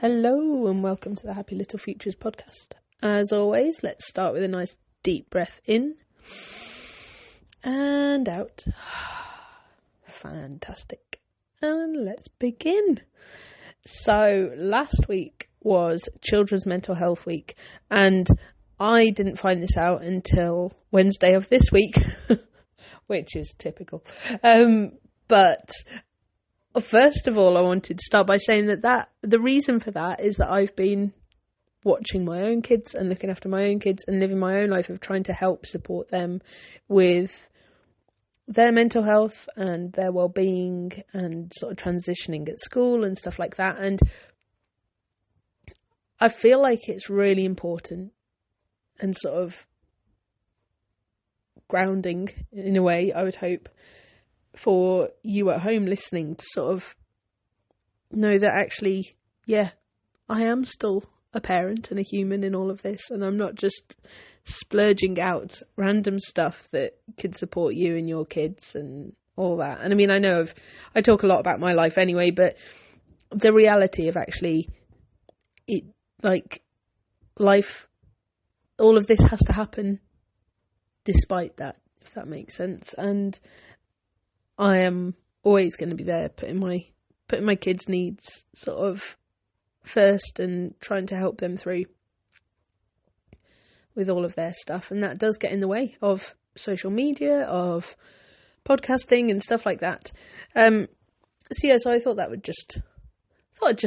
Hello and welcome to the Happy Little Futures podcast. As always, let's start with a nice deep breath in and out. Fantastic. And let's begin. So last week was Children's Mental Health Week, and I didn't find this out until Wednesday of this week, which is typical. But first of all, I wanted to start by saying that the reason for that is that I've been watching my own kids and looking after my own kids and living my own life of trying to help support them with their mental health and their well-being and sort of transitioning at school and stuff like that. And I feel like it's really important and sort of grounding in a way, I would hope, for you at home listening to sort of know that actually, yeah, I am still a parent and a human in all of this, and I'm not just splurging out random stuff that could support you and your kids and all that. And I mean, I talk a lot about my life anyway, but the reality of actually it, like, life, all of this has to happen despite that, if that makes sense. And I am always going to be there, putting my kids' needs sort of first and trying to help them through with all of their stuff. And that does get in the way of social media, of podcasting and stuff like that. So I thought I'd just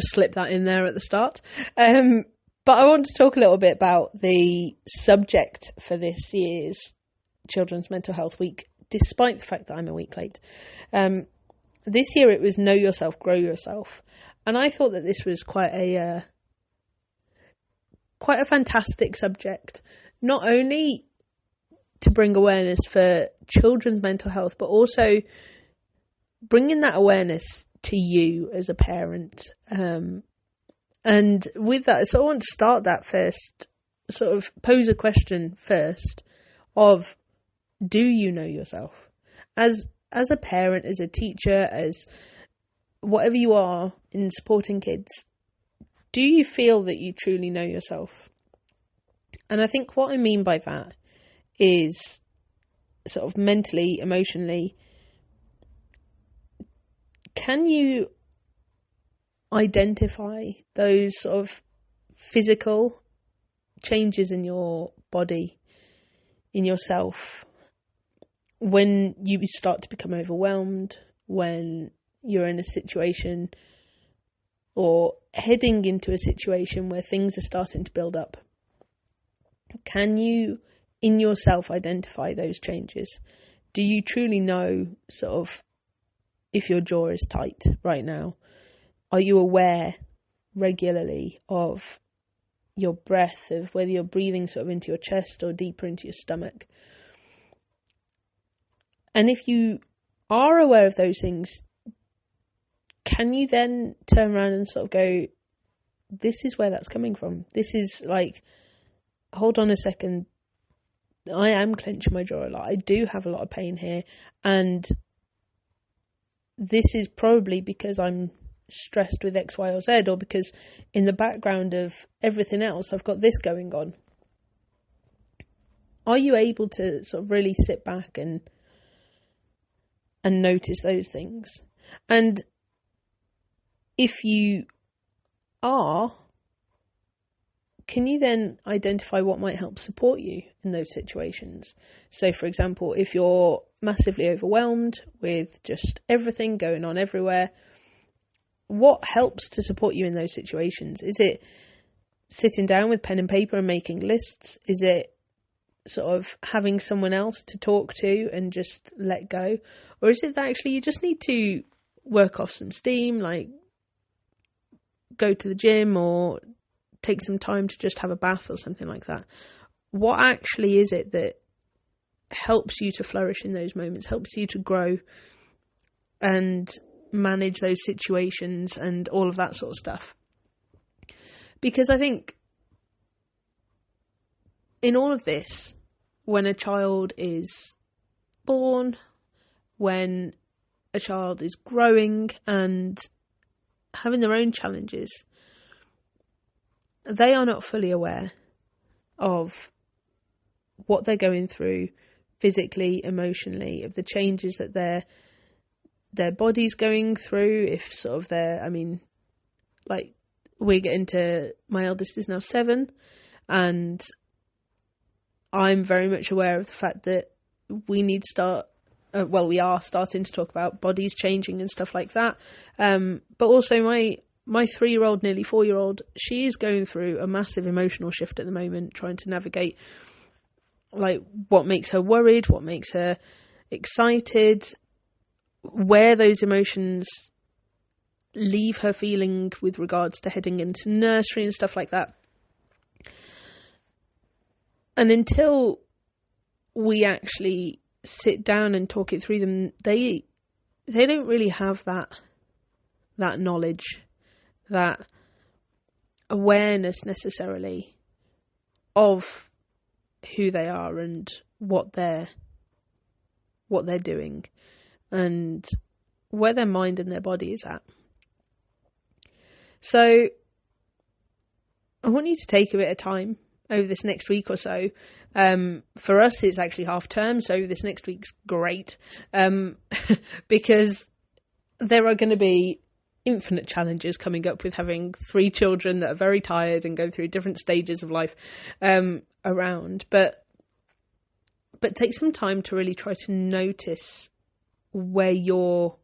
slip that in there at the start. But I want to talk a little bit about the subject for this year's Children's Mental Health Week, despite the fact that I'm a week late. This year it was Know Yourself, Grow Yourself. And I thought that this was quite a fantastic subject, not only to bring awareness for children's mental health, but also bringing that awareness to you as a parent. And with that, so I want to start that first, sort of pose a question first of, do you know yourself? As a parent, as a teacher, as whatever you are in supporting kids, do you feel that you truly know yourself? And I think what I mean by that is sort of mentally, emotionally, can you identify those sort of physical changes in your body, in yourself, when you start to become overwhelmed, when you're in a situation or heading into a situation where things are starting to build up? Can you, in yourself, identify those changes? Do you truly know sort of if your jaw is tight right now? Are you aware regularly of your breath, of whether you're breathing sort of into your chest or deeper into your stomach? And if you are aware of those things, can you then turn around and sort of go, this is where that's coming from. This is like, hold on a second, I am clenching my jaw a lot. I do have a lot of pain here. And this is probably because I'm stressed with X, Y, or Z, or because in the background of everything else, I've got this going on. Are you able to sort of really sit back and notice those things? And if you are, can you then identify what might help support you in those situations? So, for example, if you're massively overwhelmed with just everything going on everywhere, what helps to support you in those situations? Is it sitting down with pen and paper and making lists? Is it sort of having someone else to talk to and just let go? Or is it that actually you just need to work off some steam, like go to the gym or take some time to just have a bath or something like that? What actually is it that helps you to flourish in those moments, helps you to grow and manage those situations and all of that sort of stuff? Because I think in all of this, when a child is born, when a child is growing and having their own challenges, they are not fully aware of what they're going through physically, emotionally, of the changes that their body's going through, if sort of like we get into, my eldest is now 7, and I'm very much aware of the fact that we need to start, we are starting to talk about bodies changing and stuff like that. But also my 3-year-old, nearly 4-year-old, she is going through a massive emotional shift at the moment, trying to navigate like what makes her worried, what makes her excited, where those emotions leave her feeling with regards to heading into nursery and stuff like that. And until we actually sit down and talk it through them, they don't really have that knowledge, that awareness necessarily of who they are and what they're doing and where their mind and their body is at. So I want you to take a bit of time over this next week or so. For us, it's actually half term, so this next week's great, because there are going to be infinite challenges coming up with having 3 children that are very tired and go through different stages of life around. But take some time to really try to notice where your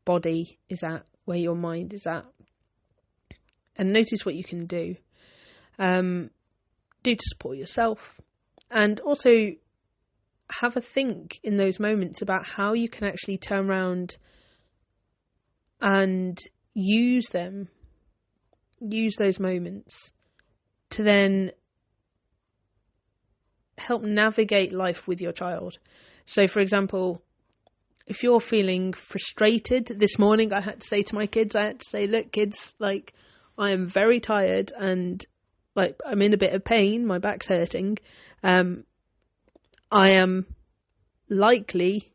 body is at, where your mind is at, and notice what you can do to support yourself, and also have a think in those moments about how you can actually turn around and use those moments to then help navigate life with your child. So, for example, if you're feeling frustrated, this morning I had to say to my kids, look, kids, like, I am very tired and like I'm in a bit of pain, my back's hurting. I am likely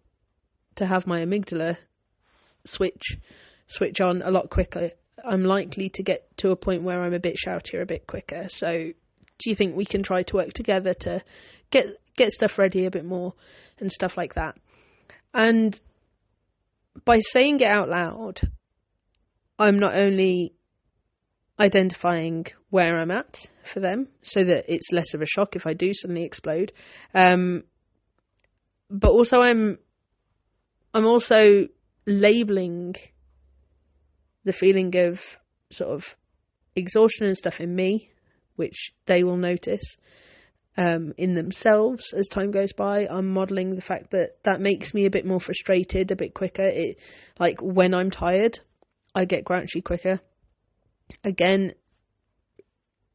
to have my amygdala switch on a lot quicker. I'm likely to get to a point where I'm a bit shoutier a bit quicker. So do you think we can try to work together to get stuff ready a bit more and stuff like that? And by saying it out loud, I'm not only identifying where I'm at for them so that it's less of a shock if I do suddenly explode, but also I'm also labeling the feeling of sort of exhaustion and stuff in me, which they will notice in themselves as time goes by. I'm modelling the fact that makes me a bit more frustrated, a bit quicker. Like when I'm tired, I get grouchy quicker. Again,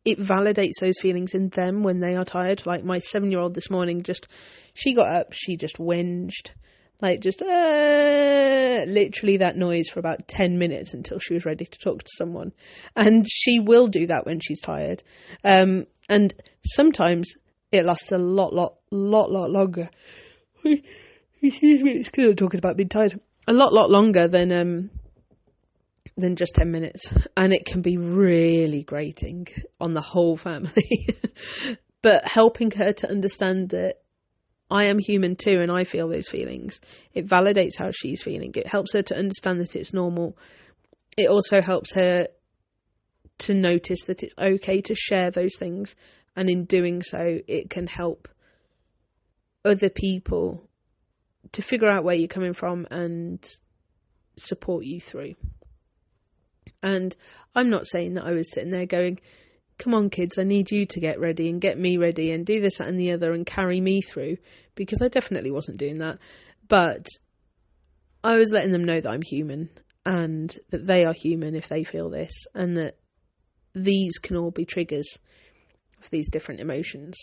it validates those feelings in them when they are tired. Like my 7-year-old this morning, she got up, she just whinged, like just literally that noise for about 10 minutes until she was ready to talk to someone. And she will do that when she's tired. And sometimes it lasts a lot longer. Excuse me, it's because I'm talking about being tired. A lot longer than just 10 minutes, and it can be really grating on the whole family. But helping her to understand that I am human too and I feel those feelings, it validates how she's feeling. It helps her to understand that it's normal. It also helps her to notice that it's okay to share those things, and in doing so it can help other people to figure out where you're coming from and support you through. And I'm not saying that I was sitting there going, come on kids, I need you to get ready and get me ready and do this, that and the other and carry me through, because I definitely wasn't doing that. But I was letting them know that I'm human and that they are human if they feel this, and that these can all be triggers of these different emotions.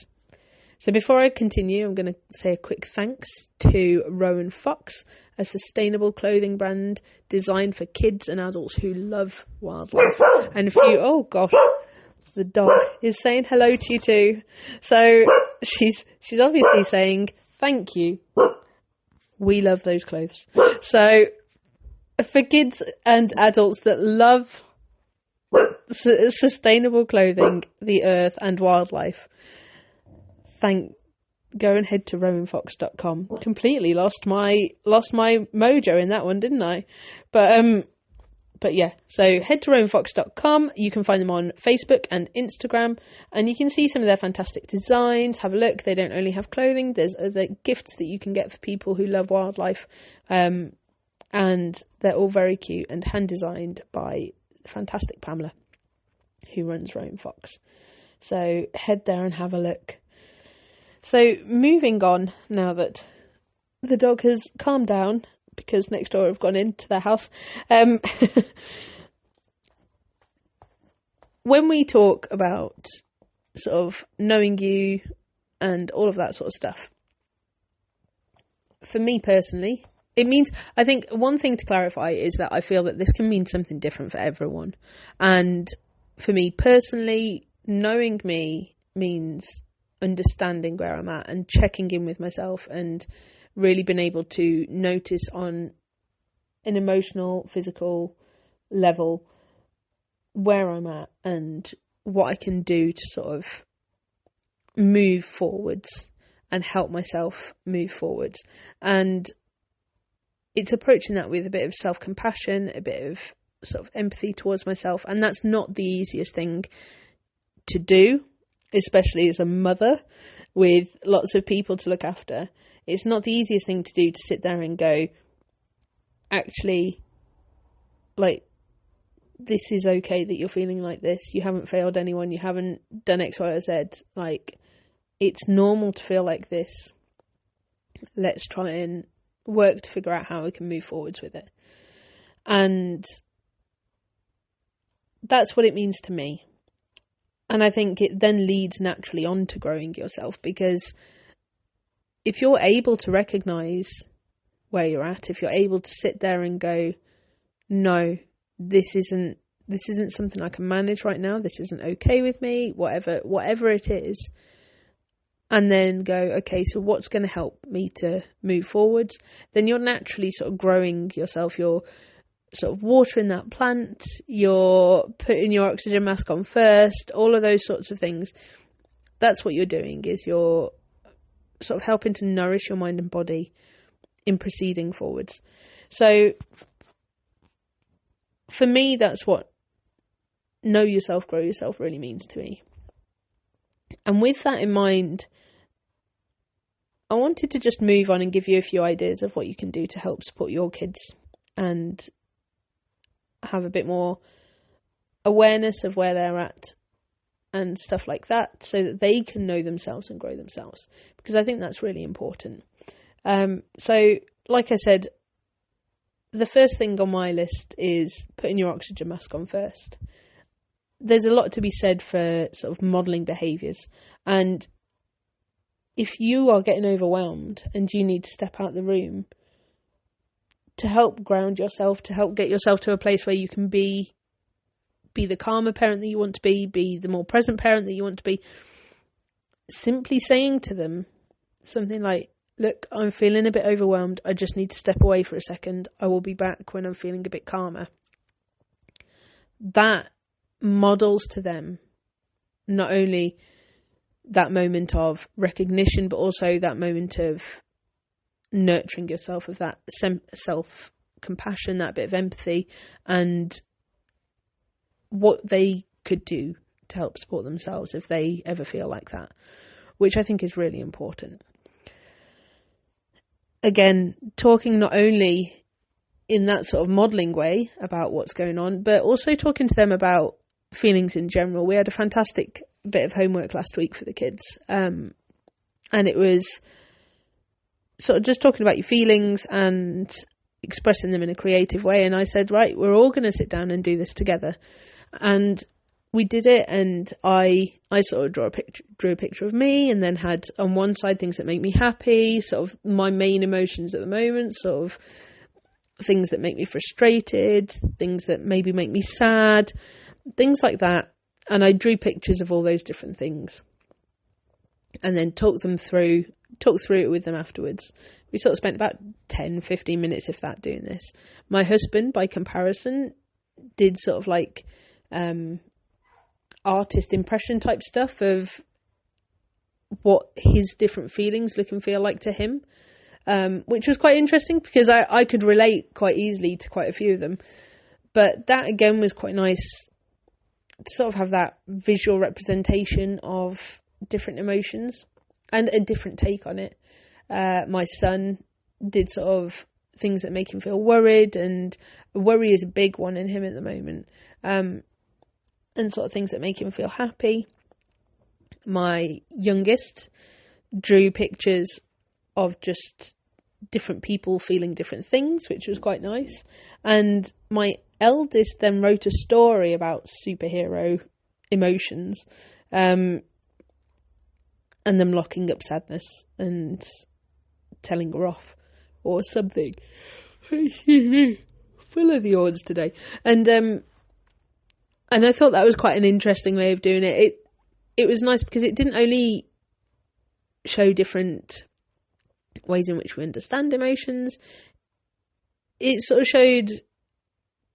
So before I continue, I'm going to say a quick thanks to Rowan Fox, a sustainable clothing brand designed for kids and adults who love wildlife. And if you, oh gosh, the dog is saying hello to you too. So she's obviously saying thank you. We love those clothes. So for kids and adults that love sustainable clothing, the earth and wildlife. Go and head to rowanfox.com. Completely lost my mojo in that one, didn't I? But yeah, so head to rowanfox.com. You can find them on Facebook and Instagram, and you can see some of their fantastic designs. Have a look. They don't only have clothing. There's other gifts that you can get for people who love wildlife. And they're all very cute and hand designed by fantastic Pamela, who runs Rowan Fox. So head there and have a look. So moving on, now that the dog has calmed down because next door have gone into their house. When we talk about sort of knowing you and all of that sort of stuff, for me personally, it means, I think one thing to clarify is that I feel that this can mean something different for everyone. And for me personally, knowing me means understanding where I'm at and checking in with myself and really being able to notice on an emotional, physical level where I'm at and what I can do to sort of move forwards and help myself move forwards. And it's approaching that with a bit of self-compassion, a bit of sort of empathy towards myself. And that's not the easiest thing to do, especially as a mother with lots of people to look after. It's not the easiest thing to do to sit there and go, actually, like, this is okay that you're feeling like this. You haven't failed anyone. You haven't done X, Y, or Z. Like, it's normal to feel like this. Let's try and work to figure out how we can move forwards with it. And that's what it means to me. And I think it then leads naturally on to growing yourself, because if you're able to recognise where you're at, if you're able to sit there and go, no, this isn't something I can manage right now, this isn't okay with me, whatever it is, and then go, okay, so what's going to help me to move forwards? Then you're naturally sort of growing yourself. You're sort of watering that plant, you're putting your oxygen mask on first, all of those sorts of things. That's what you're doing, is you're sort of helping to nourish your mind and body in proceeding forwards. So for me, that's what know yourself, grow yourself really means to me. And with that in mind, I wanted to just move on and give you a few ideas of what you can do to help support your kids and have a bit more awareness of where they're at and stuff like that, so that they can know themselves and grow themselves, because I think that's really important. So like I said, the first thing on my list is putting your oxygen mask on first. There's a lot to be said for sort of modelling behaviours, and if you are getting overwhelmed and you need to step out the room to help ground yourself, to help get yourself to a place where you can be the calmer parent that you want to be the more present parent that you want to be, simply saying to them something like, look, I'm feeling a bit overwhelmed, I just need to step away for a second, I will be back when I'm feeling a bit calmer. That models to them not only that moment of recognition, but also that moment of nurturing yourself, of that self-compassion, that bit of empathy, and what they could do to help support themselves if they ever feel like that, which I think is really important. Again, talking not only in that sort of modelling way about what's going on, but also talking to them about feelings in general. We had a fantastic bit of homework last week for the kids, and it was sort of just talking about your feelings and expressing them in a creative way. And I said, right, we're all going to sit down and do this together. And we did it, and I sort of drew a picture of me, and then had on one side things that make me happy, sort of my main emotions at the moment, sort of things that make me frustrated, things that maybe make me sad, things like that. And I drew pictures of all those different things, and then talked through it with them afterwards. We sort of spent about 10-15 minutes, if that, doing this. My husband, by comparison, did sort of like artist impression type stuff of what his different feelings look and feel like to him, which was quite interesting because I could relate quite easily to quite a few of them. But that again was quite nice to sort of have that visual representation of different emotions and a different take on it. My son did sort of things that make him feel worried, and worry is a big one in him at the moment, and sort of things that make him feel happy. My youngest drew pictures of just different people feeling different things, which was quite nice. And my eldest then wrote a story about superhero emotions, and them locking up sadness and telling her off or something. Full of the yawns today. And I thought that was quite an interesting way of doing it. It was nice because it didn't only show different ways in which we understand emotions, it sort of showed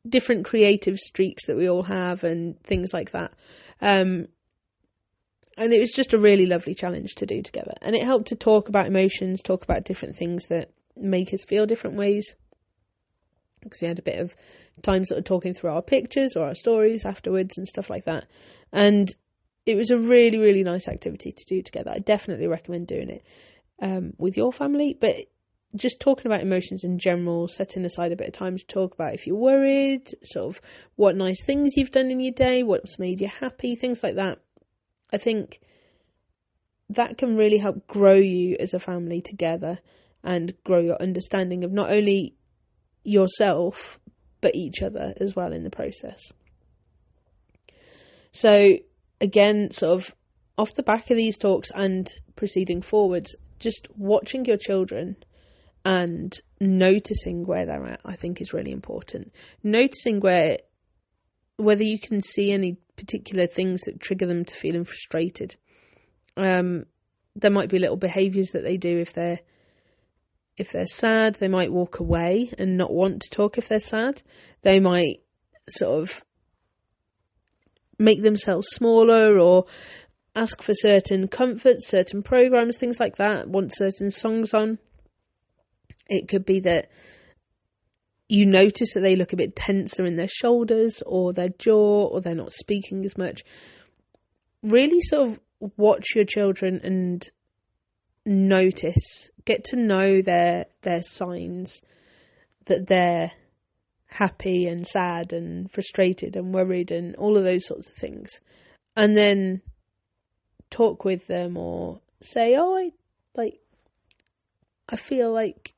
different creative streaks that we all have and things like that. And it was just a really lovely challenge to do together. And it helped to talk about emotions, talk about different things that make us feel different ways. Because we had a bit of time sort of talking through our pictures or our stories afterwards and stuff like that. And it was a really, really nice activity to do together. I definitely recommend doing it with your family. But just talking about emotions in general, setting aside a bit of time to talk about if you're worried, sort of what nice things you've done in your day, what's made you happy, things like that. I think that can really help grow you as a family together and grow your understanding of not only yourself, but each other as well in the process. So again, sort of off the back of these talks and proceeding forwards, just watching your children and noticing where they're at, I think is really important. Noticing whether you can see any particular things that trigger them to feeling frustrated. There might be little behaviours that they do if they're sad. They might walk away and not want to talk if they're sad. They might sort of make themselves smaller or ask for certain comforts, certain programs, things like that, want certain songs on. It could be that you notice that they look a bit tenser in their shoulders or their jaw, or they're not speaking as much. Really sort of watch your children and notice, get to know their signs that they're happy and sad and frustrated and worried and all of those sorts of things. And then talk with them or say, I feel like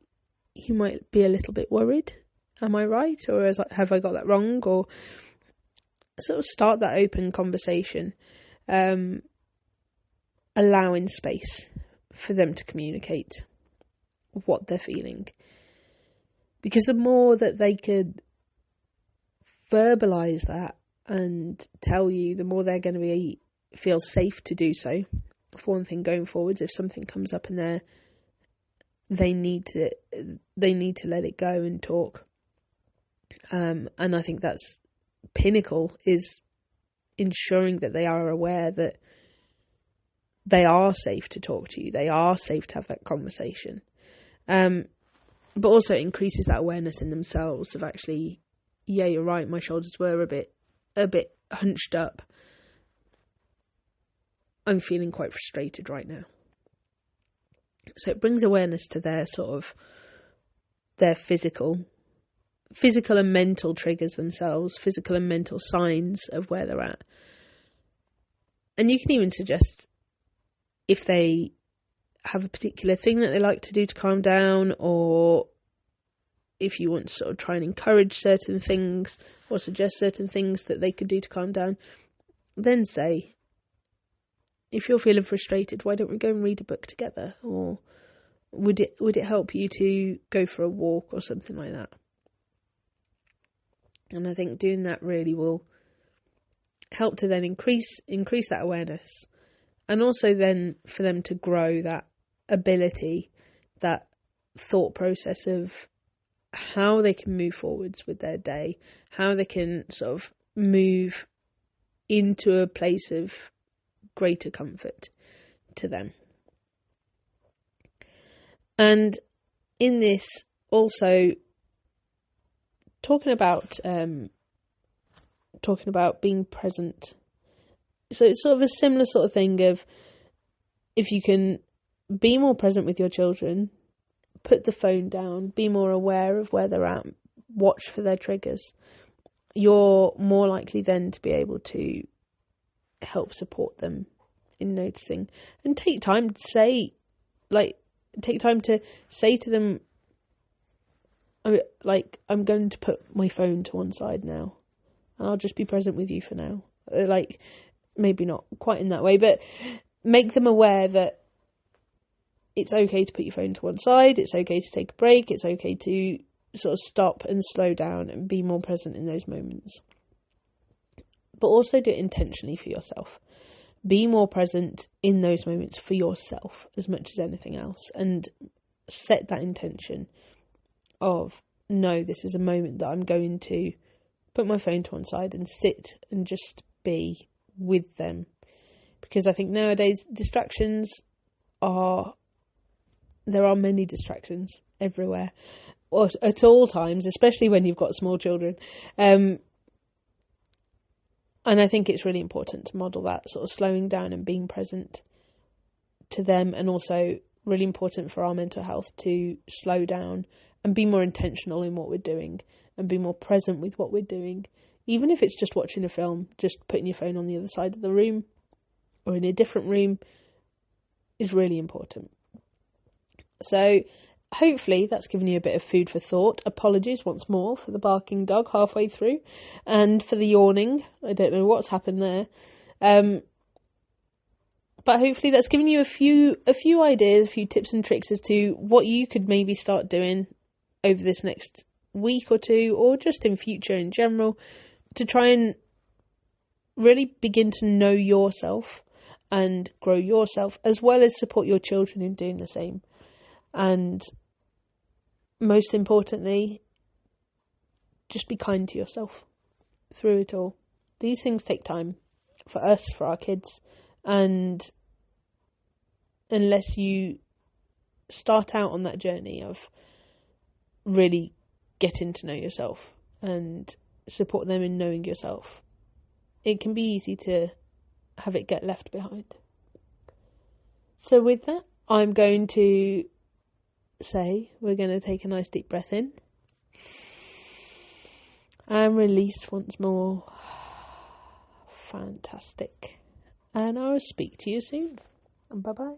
you might be a little bit worried. Am I right? Or have I got that wrong? Or sort of start that open conversation, allowing space for them to communicate what they're feeling. Because the more that they could verbalise that and tell you, the more they're going to feel safe to do so. For one thing, going forwards, if something comes up in they need to let it go and talk. And I think that's pinnacle, is ensuring that they are aware that they are safe to talk to you. They are safe to have that conversation. But also it increases that awareness in themselves of actually, yeah, you're right, my shoulders were a bit hunched up. I'm feeling quite frustrated right now. So it brings awareness to their sort of their physical and mental triggers themselves, physical and mental signs of where they're at. And you can even suggest if they have a particular thing that they like to do to calm down, or if you want to sort of try and encourage certain things or suggest certain things that they could do to calm down, then say, if you're feeling frustrated, why don't we go and read a book together? Or would it help you to go for a walk or something like that? And I think doing that really will help to then increase that awareness, and also then for them to grow that ability, that thought process of how they can move forwards with their day, how they can sort of move into a place of greater comfort to them. And in this, also talking about being present. So it's sort of a similar sort of thing of, if you can be more present with your children, put the phone down, be more aware of where they're at, watch for their triggers, you're more likely then to be able to help support them in noticing. And take time to say to them, like, I'm going to put my phone to one side now, and I'll just be present with you for now. Like, maybe not quite in that way, but make them aware that it's okay to put your phone to one side, it's okay to take a break, it's okay to sort of stop and slow down and be more present in those moments. But also do it intentionally for yourself. Be more present in those moments for yourself as much as anything else, and set that intention of, no, this is a moment that I'm going to put my phone to one side and sit and just be with them. Because I think nowadays there are many distractions everywhere, or at all times, especially when you've got small children. And I think it's really important to model that sort of slowing down and being present to them, and also really important for our mental health to slow down and be more intentional in what we're doing and be more present with what we're doing. Even if it's just watching a film, just putting your phone on the other side of the room or in a different room is really important. So hopefully that's given you a bit of food for thought. Apologies once more for the barking dog halfway through and for the yawning. I don't know what's happened there. But hopefully that's given you a few ideas, a few tips and tricks as to what you could maybe start doing over this next week or two, or just in future in general, to try and really begin to know yourself and grow yourself, as well as support your children in doing the same. And most importantly, just be kind to yourself through it all. These things take time for us, for our kids, and unless you start out on that journey of really getting to know yourself and support them in knowing yourself, it can be easy to have it get left behind. So with that, I'm going to say we're going to take a nice deep breath in and release once more. Fantastic. And I will speak to you soon. Bye bye.